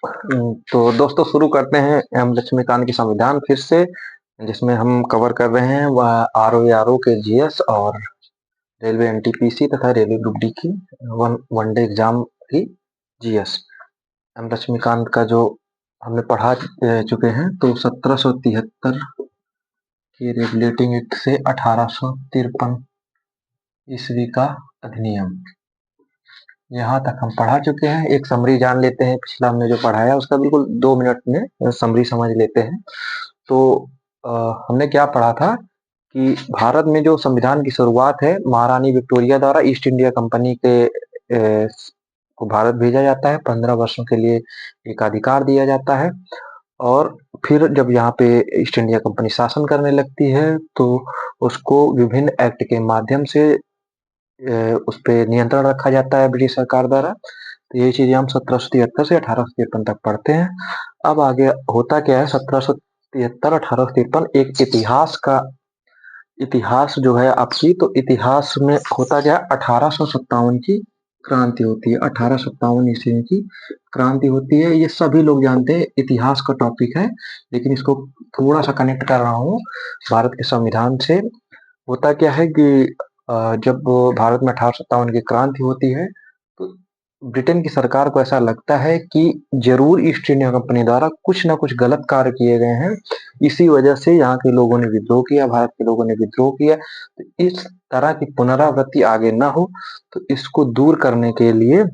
तो दोस्तों शुरू करते हैं एम लक्ष्मीकांत की संविधान फिर से, जिसमें हम कवर कर रहे हैं वह आरओ के जीएस और रेलवे एनटीपीसी तथा रेलवे ग्रुप डी की वनडे एग्जाम की जीएस। एम लक्ष्मीकांत का जो हमने पढ़ा चुके हैं, तो 1773 के रेगुलेटिंग एक्ट से 1853 ईस्वी का अधिनियम, यहाँ तक हम पढ़ा चुके हैं। एक समरी जान लेते हैं, पिछला हमने जो पढ़ाया उसका बिल्कुल 2 मिनट में समरी समझ लेते हैं। तो हमने क्या पढ़ा था कि भारत में जो संविधान की शुरुआत है महारानी विक्टोरिया द्वारा ईस्ट इंडिया कंपनी के को भारत भेजा जाता है। 15 वर्षों के लिए एक अधिकार दिया जाता है, और फिर जब यहाँ पे ईस्ट इंडिया कंपनी शासन करने लगती है तो उसको विभिन्न एक्ट के माध्यम से उस पर नियंत्रण रखा जाता है ब्रिटिश सरकार द्वारा। तो यही चीजें हम 1773 से 1853 तक पढ़ते हैं। अब आगे होता क्या है, 1773 1853 एक इतिहास जो है आपकी, तो इतिहास में होता क्या है, 1857 की क्रांति होती है। 1857 ईस्वी की क्रांति होती है, ये सभी लोग जानते हैं, इतिहास का टॉपिक है, लेकिन इसको थोड़ा सा कनेक्ट कर रहा हूँ भारत के संविधान से। होता क्या है कि जब भारत में 1857 की क्रांति होती है, तो ब्रिटेन की सरकार को ऐसा लगता है कि जरूर ईस्ट इंडिया कंपनी द्वारा कुछ ना कुछ गलत कार्य किए गए हैं, इसी वजह से यहाँ के लोगों ने विद्रोह किया, भारत के लोगों ने विद्रोह किया। तो इस तरह की पुनरावृत्ति आगे ना हो, तो इसको दूर करने के लिए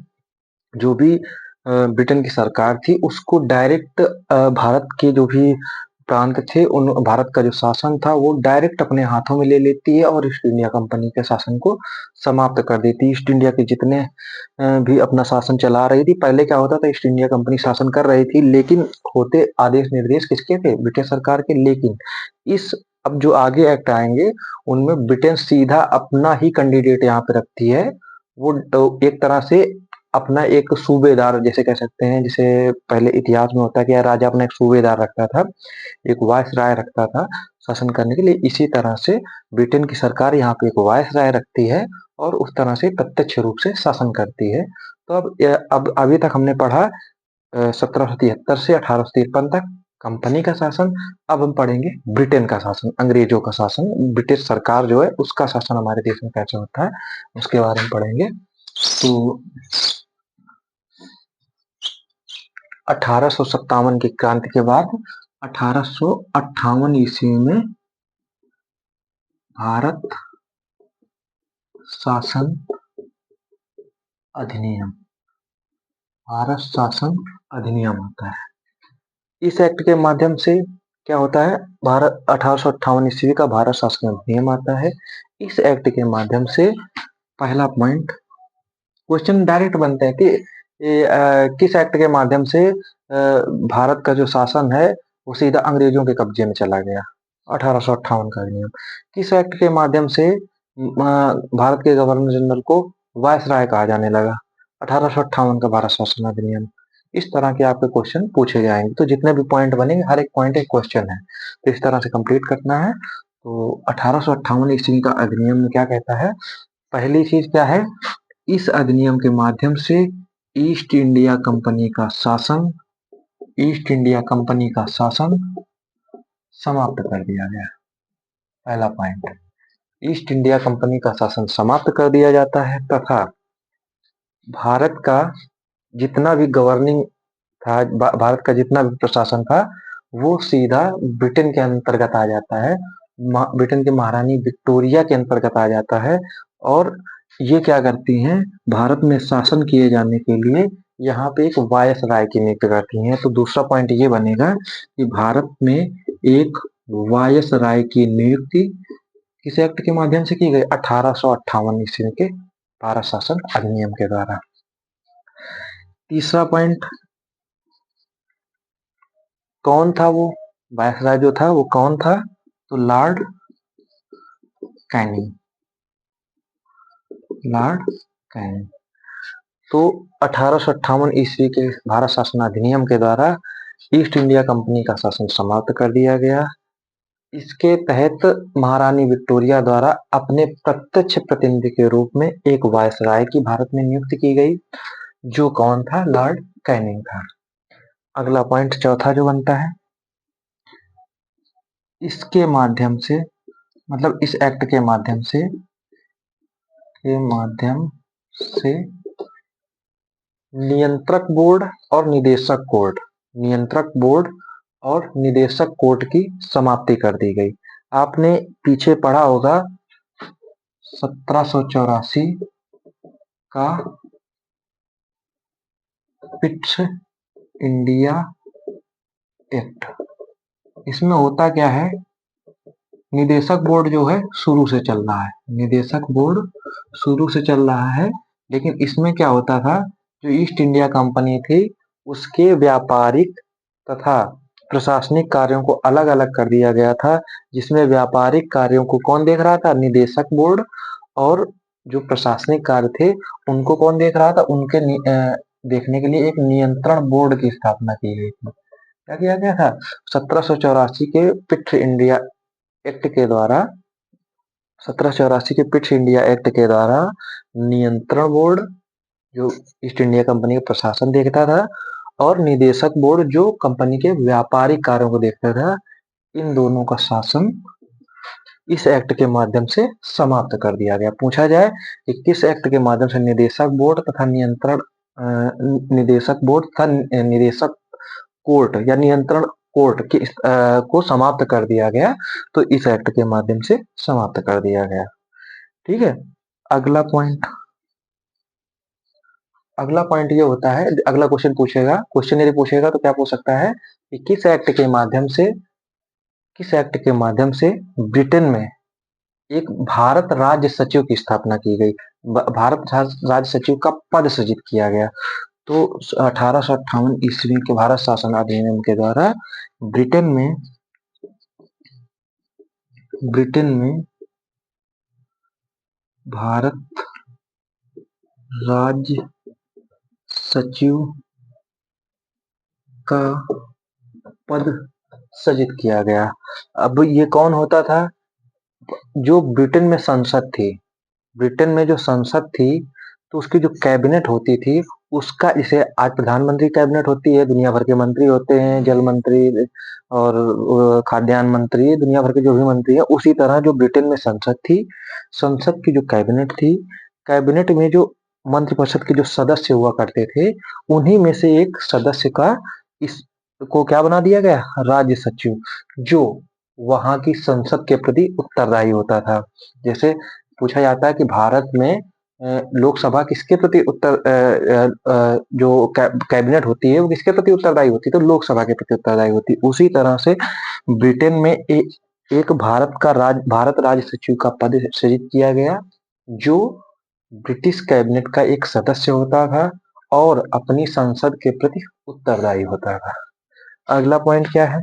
जो भी ब्रिटेन की सरकार थी उसको डायरेक्ट भारत के जो भी प्रांत थे, उन भारत का जो शासन था वो डायरेक्ट अपने हाथों में ले लेती है और ईस्ट इंडिया कंपनी के शासन को समाप्त कर देती है। ईस्ट इंडिया के जितने भी अपना शासन चला रही थी, पहले क्या होता था, ईस्ट इंडिया कंपनी शासन कर रही थी, लेकिन होते आदेश निर्देश किसके थे, ब्रिटिश सरकार के। लेकिन इस अब जो आगे एक्ट आएंगे उनमें ब्रिटेन सीधा अपना ही कैंडिडेट यहाँ पे रखती है। वो एक तरह से अपना एक सूबेदार जैसे कह सकते हैं, जिसे पहले इतिहास में होता है कि राजा अपना एक सूबेदार रखता था, एक वायसराय रखता था शासन करने के लिए। इसी तरह से ब्रिटेन की सरकार यहाँ पे एक वायसराय रखती है और उस तरह से प्रत्यक्ष रूप से शासन करती है। तो अब अभी तक हमने पढ़ा 1773 से 1853 तक कंपनी का शासन। अब हम पढ़ेंगे ब्रिटेन का शासन, अंग्रेजों का शासन, ब्रिटिश सरकार जो है उसका शासन हमारे देश में कैसे होता है उसके बारे में पढ़ेंगे। तो 1857 की क्रांति के बाद 1858 ईस्वी में भारत शासन अधिनियम, भारत शासन अधिनियम आता है। इस एक्ट के माध्यम से क्या होता है, भारत 1858 ईस्वी का भारत शासन अधिनियम आता है। इस एक्ट के माध्यम से पहला पॉइंट, क्वेश्चन डायरेक्ट बनता है कि किस एक्ट के माध्यम से भारत का जो शासन है वो सीधा अंग्रेजों के कब्जे में चला गया। 1858 का अधिनियम। किस एक्ट के माध्यम से भारत के गवर्नर जनरल को वायसराय कहा जाने लगा। 1858 का भारत शासन अधिनियम। इस तरह के आपके क्वेश्चन पूछे जाएंगे, तो जितने भी पॉइंट बनेंगे हर एक पॉइंट एक क्वेश्चन है, तो इस तरह से कंप्लीट करना है। तो 1858 ईस्वी का अधिनियम में क्या कहता है, पहली चीज क्या है, इस अधिनियम के माध्यम से ईस्ट इंडिया कंपनी का शासन, ईस्ट इंडिया कंपनी का शासन समाप्त कर दिया गया। पहला पॉइंट, ईस्ट इंडिया कंपनी का शासन समाप्त कर दिया जाता है, तथा भारत का जितना भी गवर्निंग था, भारत का जितना भी प्रशासन था वो सीधा ब्रिटेन के अंतर्गत आ जाता है, ब्रिटेन की महारानी विक्टोरिया के अंतर्गत आ जाता है। और ये क्या करती हैं, भारत में शासन किए जाने के लिए यहाँ पे एक वायसराय की नियुक्ति करती हैं। तो दूसरा पॉइंट ये बनेगा कि भारत में एक वायसराय की नियुक्ति किस एक्ट के माध्यम से की गई, 1858 ईस्वी के भारत शासन अधिनियम के द्वारा। तीसरा पॉइंट, कौन था वो वायसराय जो था वो कौन था, तो लॉर्ड कैनिंग, लॉर्ड कैनिंग। तो 1858 ईस्वी के भारत शासन अधिनियम के द्वारा ईस्ट इंडिया कंपनी का शासन समाप्त कर दिया गया। इसके तहत महारानी विक्टोरिया द्वारा अपने प्रत्यक्ष प्रतिनिधि के रूप में एक वायसराय की भारत में नियुक्ति की गई, जो कौन था, लॉर्ड कैनिंग था। अगला पॉइंट चौथा जो बनता है, इसके माध्यम से, मतलब इस एक्ट के माध्यम से नियंत्रक बोर्ड और निदेशक कोर्ट, नियंत्रक बोर्ड और निदेशक कोर्ट की समाप्ति कर दी गई। आपने पीछे पढ़ा होगा 1784 का पिट्स इंडिया एक्ट। इसमें होता क्या है, निदेशक बोर्ड जो है शुरू से चल रहा है, निदेशक बोर्ड शुरू से चल रहा है, लेकिन इसमें क्या होता था, जो ईस्ट इंडिया कंपनी थी उसके व्यापारिक तथा प्रशासनिक कार्यों को अलग अलग कर दिया गया था, जिसमें व्यापारिक कार्यों को कौन देख रहा था, निदेशक बोर्ड, और जो प्रशासनिक कार्य थे उनको कौन देख रहा था, उनके देखने के लिए एक नियंत्रण बोर्ड की स्थापना की गई थी। क्या किया गया था, 1784 के पिट्स इंडिया एक्ट के द्वारा, 1784 के पिट्स इंडिया एक्ट के द्वारा नियंत्रण बोर्ड जो ईस्ट इंडिया कंपनी का प्रशासन देखता था, और निदेशक बोर्ड जो कंपनी के व्यापारिक कार्यों को देखता था, इन दोनों का शासन इस एक्ट के माध्यम से समाप्त कर दिया गया। पूछा जाए कि किस एक्ट के माध्यम से निदेशक बोर्ड तथा निदेशक बोर्ड तथा निदेशक कोर्ट या नियंत्रण कोर्ट को समाप्त कर दिया गया, तो इस एक्ट के माध्यम से समाप्त कर दिया गया। ठीक है, अगला पॉइंट, अगला पॉइंट ये होता है, अगला क्वेश्चन पूछेगा, क्वेश्चन यदि पूछेगा तो क्या पूछ सकता है कि किस एक्ट के माध्यम से, किस एक्ट के माध्यम से ब्रिटेन में एक भारत राज्य सचिव की स्थापना की गई, भारत राज्य सचिव का पद सृजित किया गया। तो 1858 ईस्वी के भारत शासन अधिनियम के द्वारा ब्रिटेन में भारत राज्य सचिव का पद सृजित किया गया। अब ये कौन होता था, जो ब्रिटेन में संसद थी, ब्रिटेन में जो संसद थी तो उसकी जो कैबिनेट होती थी उसका, इसे आज प्रधानमंत्री कैबिनेट होती है, दुनिया भर के मंत्री होते हैं, जल मंत्री और खाद्यान्न मंत्री, दुनिया भर के जो भी मंत्री हैं, उसी तरह जो ब्रिटेन में संसद थी, संसद की जो कैबिनेट थी, कैबिनेट में जो मंत्रिपरिषद के जो सदस्य हुआ करते थे, उन्हीं में से एक सदस्य का इसको क्या बना दिया गया, राज्य सचिव, जो वहां की संसद के प्रति उत्तरदायी होता था। जैसे पूछा जाता है कि भारत में लोकसभा किसके प्रति जो कैबिनेट होती है वो किसके प्रति उत्तरदायी होती है, तो लोकसभा के प्रति उत्तरदायी होती है। उसी तरह से ब्रिटेन में एक भारत राज्य सचिव का पद सृजित किया गया, जो ब्रिटिश कैबिनेट का एक सदस्य होता था और अपनी संसद के प्रति उत्तरदायी होता था। अगला पॉइंट क्या है,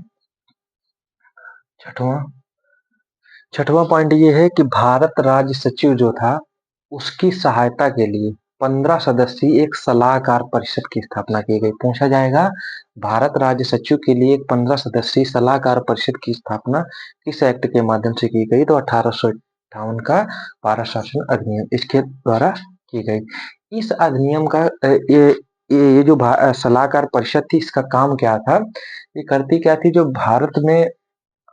छठवां पॉइंट ये है कि भारत राज्य सचिव जो था उसकी सहायता के लिए 15 सदस्यीय एक सलाहकार परिषद की स्थापना की गई। पूछा जाएगा भारत राज्य सचिव के लिए एक 15 सदस्यीय सलाहकार परिषद की स्थापना किस एक्ट के माध्यम से की गई, तो 1858 का भारत शासन अधिनियम इसके द्वारा की गई। इस अधिनियम का ये जो सलाहकार परिषद थी, इसका काम क्या था, ये करती क्या थी, जो भारत में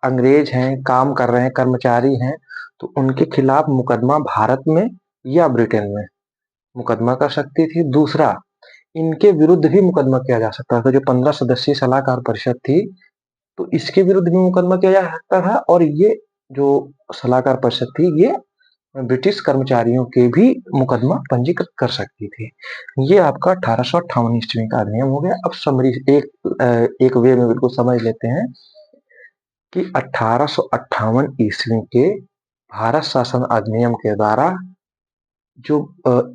अंग्रेज हैं, काम कर रहे हैं, कर्मचारी हैं, तो उनके खिलाफ मुकदमा भारत में या ब्रिटेन में मुकदमा कर सकती थी। दूसरा, इनके विरुद्ध भी मुकदमा किया जा सकता था। जो 15 सदस्यीय सलाहकार परिषद थी, तो इसके विरुद्ध भी मुकदमा किया जा सकता था, और ये जो सलाहकार परिषद थी ये ब्रिटिश कर्मचारियों के भी मुकदमा पंजीकृत कर सकती थी। ये आपका 1858 ईस्वी का अधिनियम हो गया। अब समरी एक वे में बिल्कुल समझ लेते हैं कि 1858 ईस्वी के भारत शासन अधिनियम के द्वारा जो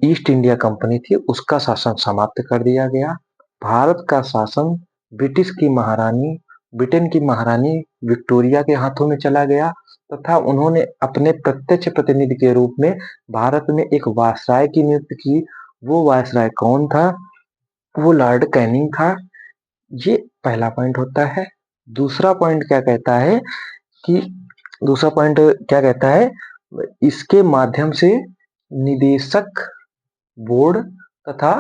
ईस्ट इंडिया कंपनी थी उसका शासन समाप्त कर दिया गया। भारत का शासन ब्रिटेन की महारानी विक्टोरिया के हाथों में चला गया, तथा उन्होंने अपने प्रत्यक्ष प्रतिनिधि के रूप में भारत में एक वायसराय की नियुक्ति की। वो वायसराय कौन था, वो लॉर्ड कैनिंग था। ये पहला पॉइंट होता है। दूसरा पॉइंट क्या कहता है कि दूसरा पॉइंट क्या कहता है, इसके माध्यम से निदेशक बोर्ड तथा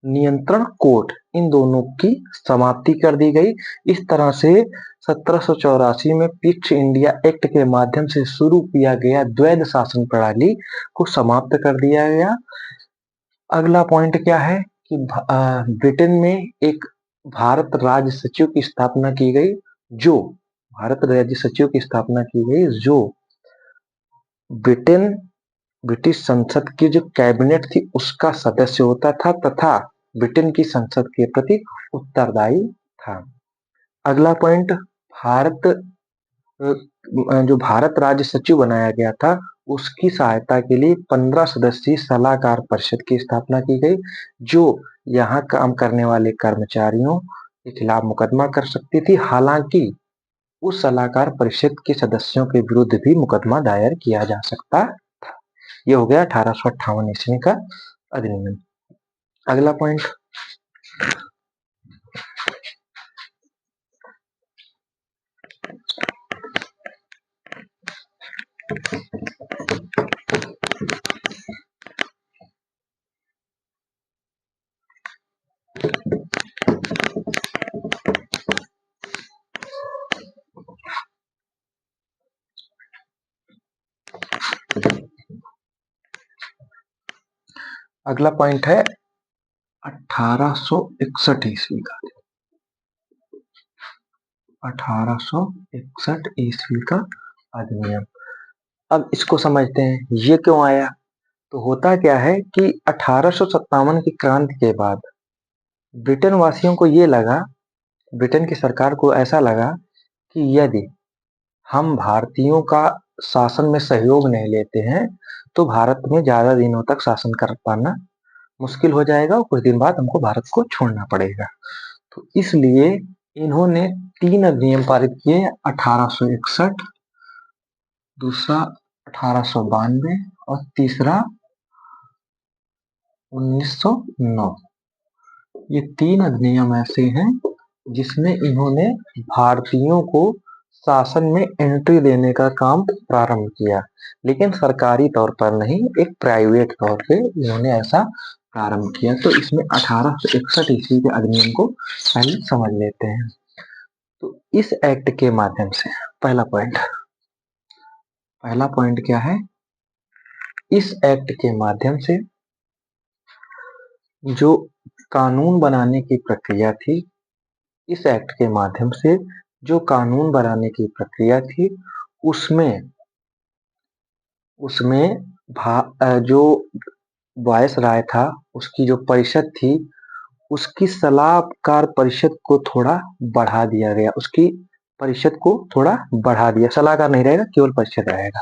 नियंत्रण कोर्ट, इन दोनों की समाप्ति कर दी गई। इस तरह से 1784 में क्विट इंडिया एक्ट के माध्यम से शुरू किया गया द्वैध शासन प्रणाली को समाप्त कर दिया गया। अगला पॉइंट क्या है कि ब्रिटेन में एक भारत राज्य सचिव की स्थापना की गई, जो भारत राज्य सचिव की स्थापना की गई जो ब्रिटिश संसद की जो कैबिनेट थी उसका सदस्य होता था तथा ब्रिटेन की संसद के प्रति उत्तरदायी था। अगला पॉइंट, भारत जो भारत राज्य सचिव बनाया गया था उसकी सहायता के लिए 15 सदस्यीय सलाहकार परिषद की स्थापना की गई, जो यहाँ काम करने वाले कर्मचारियों के खिलाफ मुकदमा कर सकती थी। हालांकि उस सलाहकार परिषद के सदस्यों के विरुद्ध भी मुकदमा दायर किया जा सकता था। ये हो गया 1858 ईस्वी का अधिनियम। अगला पॉइंट, अगला पॉइंट है 1861 ईस्वी का, 1861 ईस्वी का अधिनियम। अब इसको समझते हैं, ये क्यों आया। तो होता क्या है कि 1857 की क्रांति के बाद ब्रिटेन वासियों को ये लगा, ब्रिटेन की सरकार को ऐसा लगा कि यदि हम भारतीयों का शासन में सहयोग नहीं लेते हैं तो भारत में ज्यादा दिनों तक शासन कर पाना मुश्किल हो जाएगा और कुछ दिन बाद हमको भारत को छोड़ना पड़ेगा। तो इसलिए इन्होंने 3 अधिनियम पारित किए, 1861, दूसरा 1892 और तीसरा 1909। ये 3 अधिनियम ऐसे हैं जिसमें इन्होंने भारतीयों को शासन में एंट्री देने का काम प्रारंभ किया, लेकिन सरकारी तौर पर नहीं, एक प्राइवेट तौर पे इन्होंने ऐसा प्रारंभ किया। तो इसमें 1861 ईस्वी के अधिनियम को पहले समझ लेते हैं। तो इस एक्ट के माध्यम से पहला पॉइंट क्या है, इस एक्ट के माध्यम से जो कानून बनाने की प्रक्रिया थी, इस एक्ट के माध्यम से जो कानून बनाने की प्रक्रिया थी उसमें जो वायसराय था उसकी जो परिषद थी उसकी सलाहकार परिषद को थोड़ा बढ़ा दिया गया, उसकी परिषद को थोड़ा बढ़ा दिया, सलाहकार नहीं रहेगा, केवल परिषद रहेगा।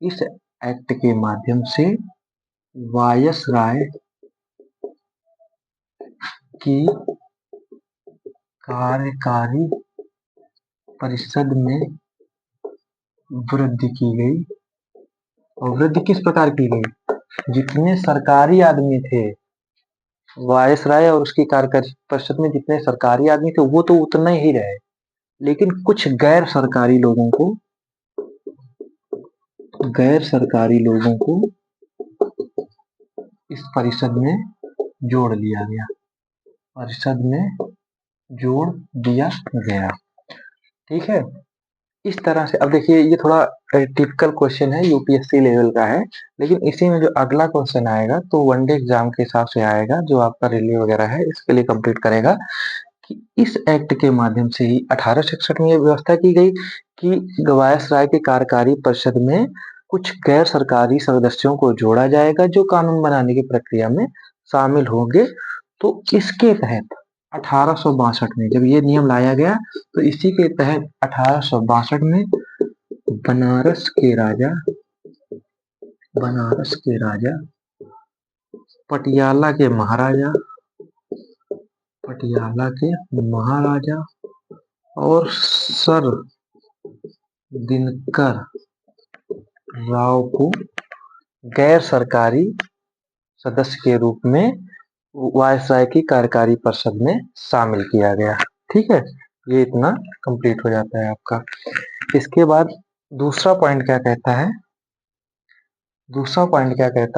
इस एक्ट के माध्यम से वायसराय की कार्यकारी परिषद में वृद्धि की गई। और वृद्धि किस प्रकार की गई, जितने सरकारी आदमी थे वायसराय और उसकी कार्यकारी परिषद में, जितने सरकारी आदमी थे वो तो उतने ही रहे, लेकिन कुछ गैर सरकारी लोगों को इस परिषद में जोड़ लिया गया, परिषद में जोड़ दिया गया। ठीक है, इस तरह से। अब देखिए ये थोड़ा टिपिकल क्वेश्चन है, यूपीएससी लेवल का है, लेकिन इसी में जो अगला क्वेश्चन आएगा तो वनडे एग्जाम के हिसाब से आएगा, जो आपका रेलवे वगैरह है इसके लिए कंप्लीट करेगा। कि इस एक्ट के माध्यम से ही 1861 में यह व्यवस्था की गई कि वायसराय के कार्यकारी परिषद में कुछ गैर सरकारी सदस्यों को जोड़ा जाएगा जो कानून बनाने की प्रक्रिया में शामिल होंगे। तो इसके तहत 1862 में जब ये नियम लाया गया तो इसी के तहत 1862 में बनारस के राजा पटियाला के महाराजा और सर दिनकर राव को गैर सरकारी सदस्य के रूप में वायसराय की कार्यकारी परिषद में शामिल किया गया। ठीक है, ये इतना कंप्लीट हो जाता है आपका। इसके बाद दूसरा पॉइंट क्या कहता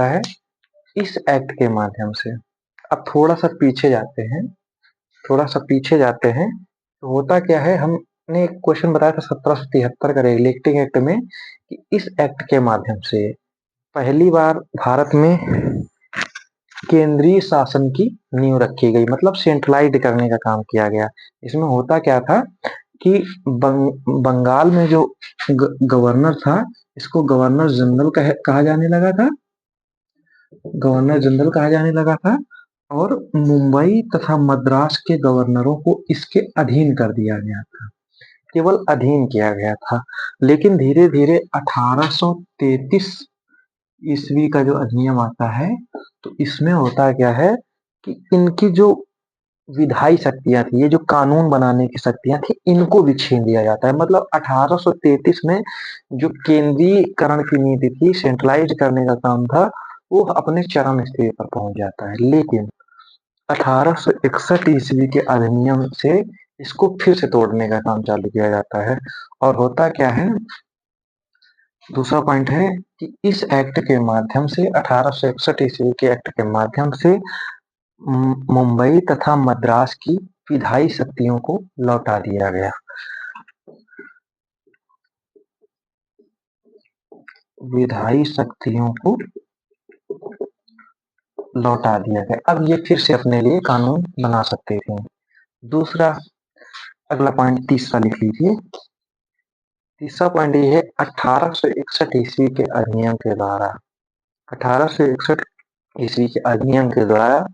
है, इस एक्ट के माध्यम से अब थोड़ा-सा पीछे जाते हैं, तो होता क्या है, हमने एक क्वेश्चन बताया था 1773 का रेगुलेटिंग एक्ट में कि इस एक्ट के माध्यम से पहली बार भारत में केंद्रीय शासन की नींव रखी गई, मतलब सेंट्रलाइज्ड करने का काम किया गया। इसमें होता क्या था कि बंगाल में जो गवर्नर था, इसको गवर्नर जनरल कहा जाने लगा था, और मुंबई तथा मद्रास के गवर्नरों को इसके अधीन कर दिया गया था, केवल अधीन किया गया था। लेकिन धीरे धीरे 1833 ईस्वी का जो अधिनियम आता है, तो इसमें होता क्या है कि इनकी जो विधायी शक्तियां थी, ये जो कानून बनाने की शक्तियां थी, इनको भी छीन लिया जाता है। मतलब 1833 में जो केंद्रीयकरण की नीति थी, सेंट्रलाइज करने का काम था, वो अपने चरम स्थिति पर पहुंच जाता है। लेकिन 1861 ईस्वी के अधिनियम से इसको फिर से तोड़ने का काम चालू किया जाता है। और होता क्या है, दूसरा पॉइंट है कि इस एक्ट के माध्यम से, 1861 ईस्वी के एक्ट के माध्यम से मुंबई तथा मद्रास की विधायी शक्तियों को लौटा दिया गया। विधायी शक्तियों को लौटा दिया गया। अब ये फिर से अपने लिए कानून बना सकते थे। दूसरा, अगला पॉइंट तीसरा लिख लीजिए। तीसरा पॉइंट ये है, 1861 ईस्वी के अधिनियम के द्वारा, 1861 ईस्वी के अधिनियम के द्वारा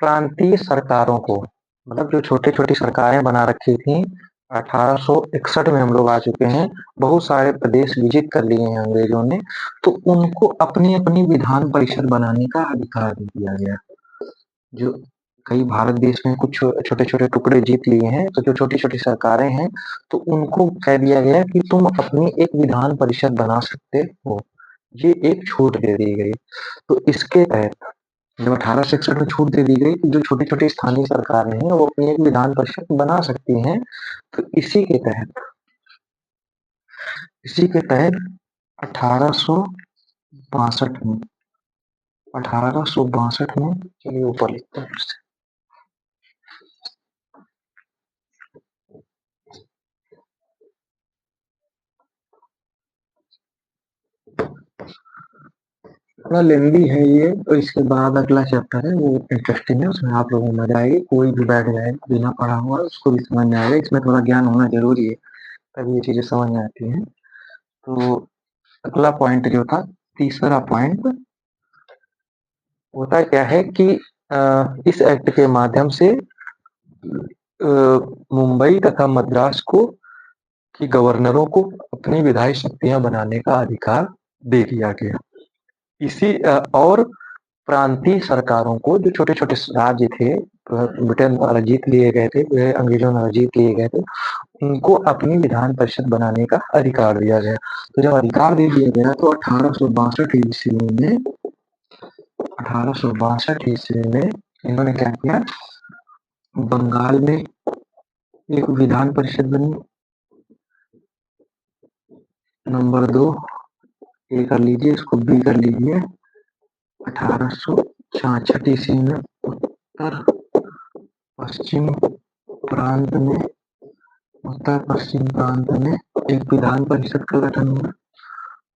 प्रांतीय सरकारों को, मतलब जो छोटी छोटी सरकारें बना रखी थी, 1861 में हम लोग आ चुके हैं, बहुत सारे प्रदेश विजिट कर लिए हैं अंग्रेजों ने, तो उनको अपनी अपनी विधान परिषद बनाने का अधिकार दे दिया गया। जो कई भारत देश में कुछ छोटे छोटे टुकड़े जीत लिए हैं, तो जो छोटी छोटी सरकारें हैं, तो उनको कह दिया गया कि तुम अपनी एक विधान परिषद बना सकते हो, ये एक छूट दे दी गई। तो इसके तहत जब 1861 में छूट दे दी गई कि जो छोटी छोटी स्थानीय सरकारें हैं वो अपनी एक विधान परिषद बना सकती हैं, तो इसी के तहत 1862 में चलिए ऊपर लिखते हैं। थोड़ा लेंदी है ये, तो इसके बाद अगला चैप्टर है, वो इंटरेस्टिंग है, उसमें आप लोगों को मजा आएगी। कोई भी बैठ जाए बिना पढ़ा हुआ, उसको भी समझ में आएगा। इसमें थोड़ा ज्ञान होना जरूरी है, तभी ये चीजें समझ में आती हैं। तो अगला पॉइंट जो था, तीसरा पॉइंट, होता क्या है कि इस एक्ट के माध्यम से मुंबई तथा मद्रास को कि गवर्नरों को अपनी विधायी शक्तियां बनाने का अधिकार दे दिया गया। इसी और प्रांतीय सरकारों को, जो छोटे छोटे राज्य थे, ब्रिटेन द्वारा जीत लिए गए थे, अंग्रेजों द्वारा जीत लिए गए थे, उनको अपनी विधान परिषद बनाने का अधिकार दिया गया। तो जब अधिकार दे दिया गया, तो 1862 ईस्वी में इन्होंने क्या किया, बंगाल में एक विधान परिषद बनी। नंबर 2 ए कर लीजिए, इसको बी कर लीजिए। 1866 ईस्वी में उत्तर पश्चिम प्रांत में एक विधान परिषद का गठन हुआ।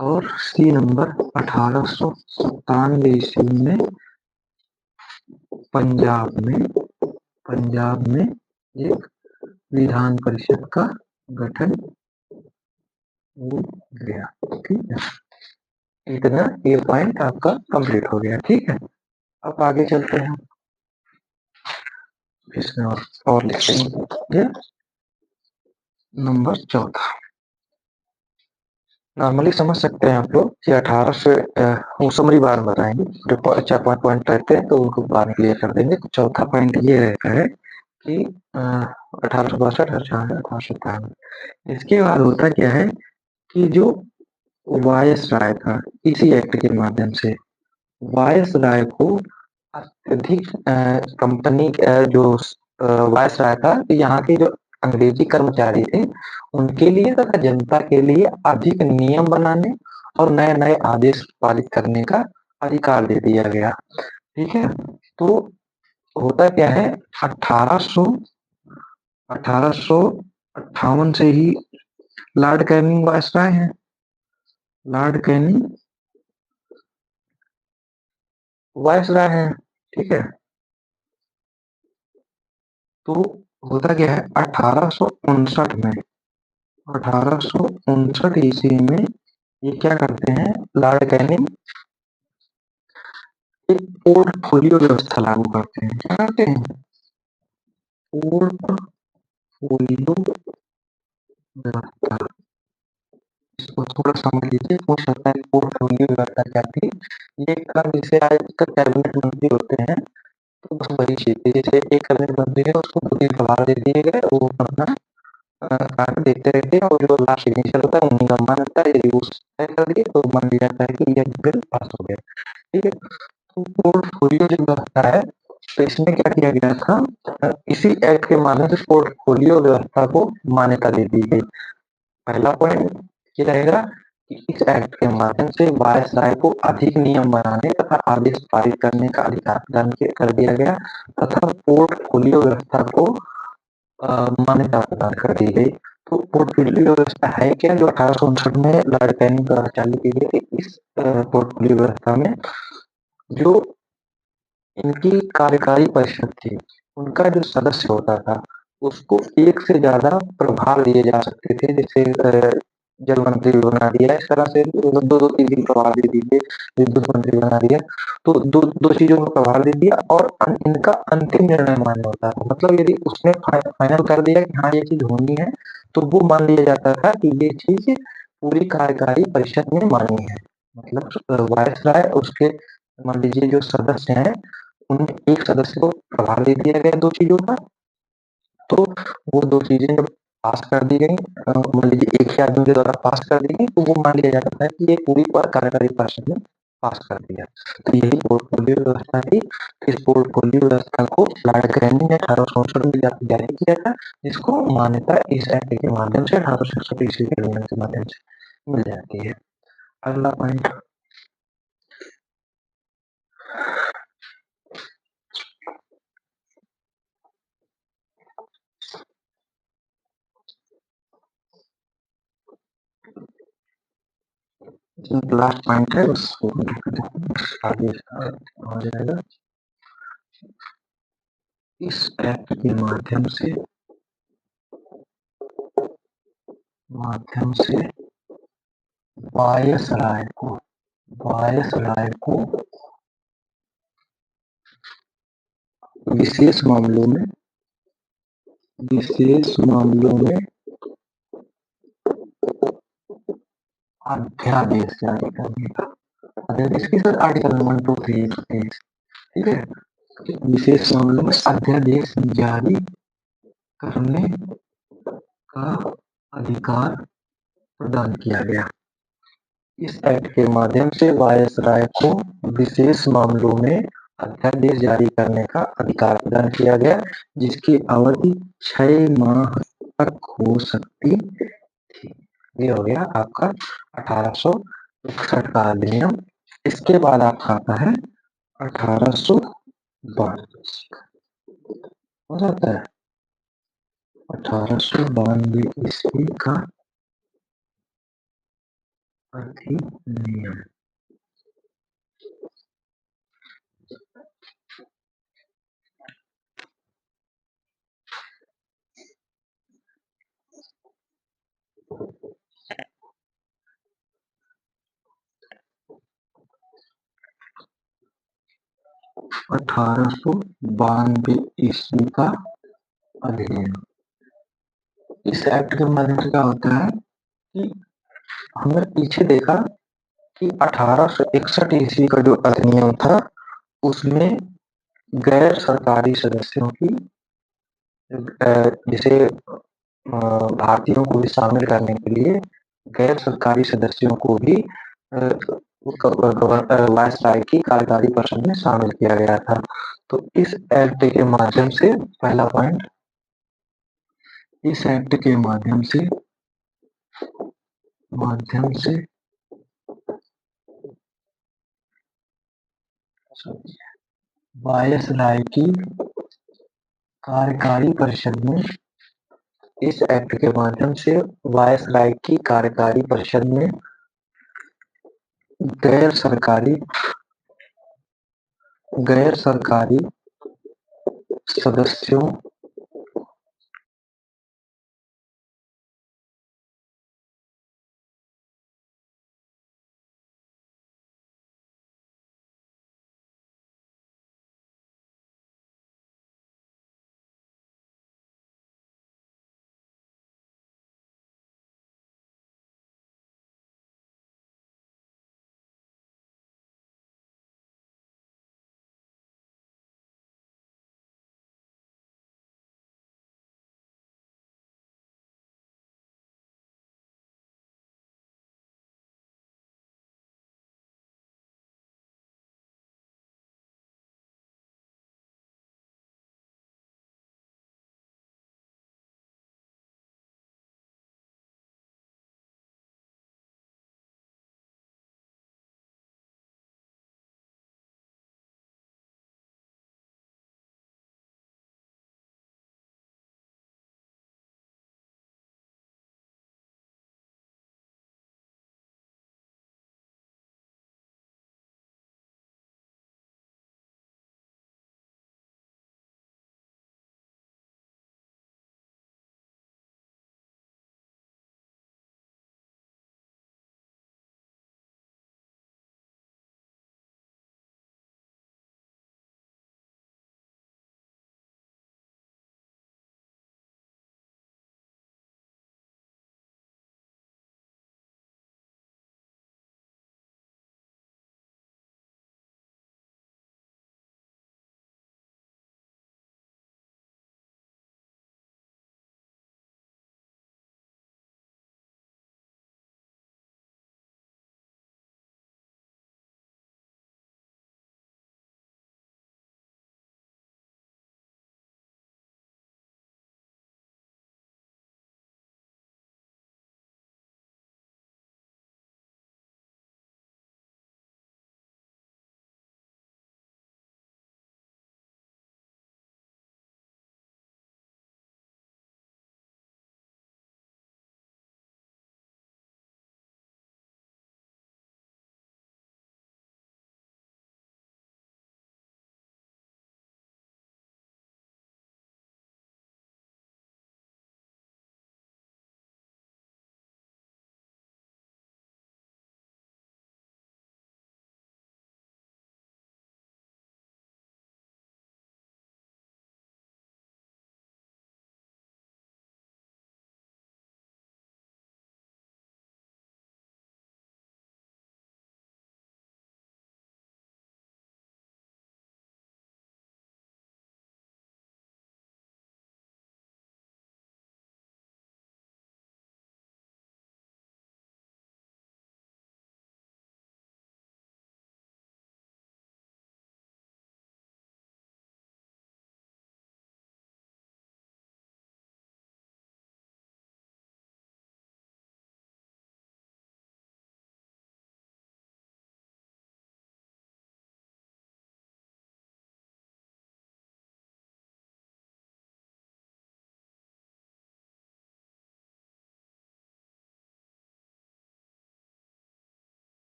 और सी नंबर, 1897 ईस्वी में पंजाब में एक विधान परिषद का गठन हो गया। ठीक है, इतना ये पॉइंट आपका कंप्लीट हो गया। ठीक है, अब आगे चलते हैं, इसमें और लिखते हैं। नंबर 14, नॉर्मली समझ सकते हैं आप लोग कि 18 से वो समरी बार बताएंगे, जो 4-5 पॉइंट रहते हैं तो उनको बाद में क्लियर कर देंगे। चौथा पॉइंट ये रहता है कि 1862, 1857, इसके बाद होता क्या है कि जो वायसराय था, इसी एक्ट के माध्यम से वायसराय को अत्यधिक कंपनी जो वायसराय था, यहाँ के जो अंग्रेजी कर्मचारी थे, उनके लिए तथा जनता के लिए अधिक नियम बनाने और नए नए आदेश पारित करने का अधिकार दे दिया गया। ठीक है। तो होता क्या है, 1858 से ही लॉर्ड कैनिंग वायसराय हैं, लॉर्ड कैनिंग वायसराय हैं। ठीक है। तो होता क्या है, 1859 में, 1859 ईस्वी में ये क्या करते हैं, लॉर्ड कैनिंग एक पोर्टफोलियो व्यवस्था लागू करते हैं। क्या करते हैं, पोर्टफोलियो व्यवस्था। इसको थोड़ा समझ लीजिए, पूछ सकता है पोर्टफोलियो व्यवस्था क्या थी। ये एक तरह जैसे आज तक कैबिनेट मंत्री होते हैं, तो बस वही चीज है। जैसे एक कैबिनेट मंत्री है, उसको 2-3 प्रभार दे दिए गए, वो अपना कार्य देखते रहते हैं, और जो लास्ट सिग्नेचर होता है उन्हीं का मान होता है। यदि वो तय कर दिए तो मान लिया जाता है कि यह बिल पास हो गया। ठीक है। तो पोर्टफोलियो जो व्यवस्था है, तो इसमें क्या किया गया था, इसी एक्ट के माध्यम से पोर्टफोलियो व्यवस्था को मान्यता दे दी गई। पहला पॉइंट ये रहेगा कि इस एक्ट के माध्यम से वायसराय को अधिक नियम बनाने तथा आदेश पारित करने का अधिकार प्रदान कर दिया गया, तथा पोर्टफोलियो व्यवस्था को मान्यता प्रदान कर दी गई। तो पोर्टफोलियो व्यवस्था है क्या, जो 1859 में लॉर्ड कैनिंग द्वारा चालू की गई थी। इस पोर्टफोलियो व्यवस्था में जो इनकी कार्यकारी परिषद थी, उनका जो सदस्य होता था, उसको एक से ज्यादा प्रभार दिए जा सकते थे। जैसे जल मंत्री बना दिया, इस तरह से दो दो तीन तीन प्रभार दे दीजिए, विद्युत मंत्री बना दिया, तो दो दो चीजों को प्रभार दे दिया, और इनका अंतिम निर्णय मान्य होता था। मतलब यदि उसने फाइनल कर दिया कि हाँ ये चीज होनी है, तो वो मान लिया जाता था कि ये चीज पूरी कार्यकारी परिषद में मान्य है। मतलब वायसराय उसके मान लीजिए जो सदस्य हैं, उनमें एक सदस्य को प्रभार दे दिया गया 2 चीज़ों का, तो वो 2 चीज़ें जब पास कर दी गई, मान लीजिए एक ही आदमी के द्वारा पास कर दी गई, तो वो मान लिया जाता है कि ये पूरी कार्यकारी परिषद ने पास कर दिया। तो यही पोर्टफोलियो व्यवस्था थी। इस पोर्टफोलियो व्यवस्था को लॉर्ड कैनिंग ने 1864 में जारी किया था, जिसको मान्यता इस एक्ट के माध्यम से 1866 ईस्वी के अधिनियम के माध्यम से मिल जाती है। अगला पॉइंट, लास्ट पॉइंट है, उसको आगे हो जाएगा। इस एक्ट के माध्यम से वायसराय को वायसराय को विशेष मामलों में विशेष मामलों में अध्यादेश जारी करने का, अध्यादेश की सर आर्टिकल 123, ठीक है। विशेष मामलों में अध्यादेश जारी करने का अधिकार प्रदान किया गया। इस एक्ट के माध्यम से वायसराय को विशेष मामलों में अध्यादेश जारी करने का अधिकार प्रदान किया गया, जिसकी अवधि 6 माह तक हो सकती थी। ये हो गया आपका 1861 का अधिनियम। इसके बाद आपका आता है 1892, हो जाता है 1892 ईस्वी का अधिनियम। 1892 ईस्वी का अधिनियम। इस एक्ट के माध्यम से क्या होता है कि हमने पीछे देखा कि 1861 ईस्वी का जो अधिनियम था, उसमें गैर सरकारी सदस्यों की जैसे भारतीयों को भी शामिल करने के लिए गैर सरकारी सदस्यों को भी वायसराय की कार्यकारी परिषद में शामिल किया गया था। तो इस एक्ट के माध्यम से पहला पॉइंट, इस एक्ट के माध्यम से वायसराय की कार्यकारी परिषद में, इस एक्ट के माध्यम से वायसराय की कार्यकारी परिषद में गैर सरकारी सदस्यों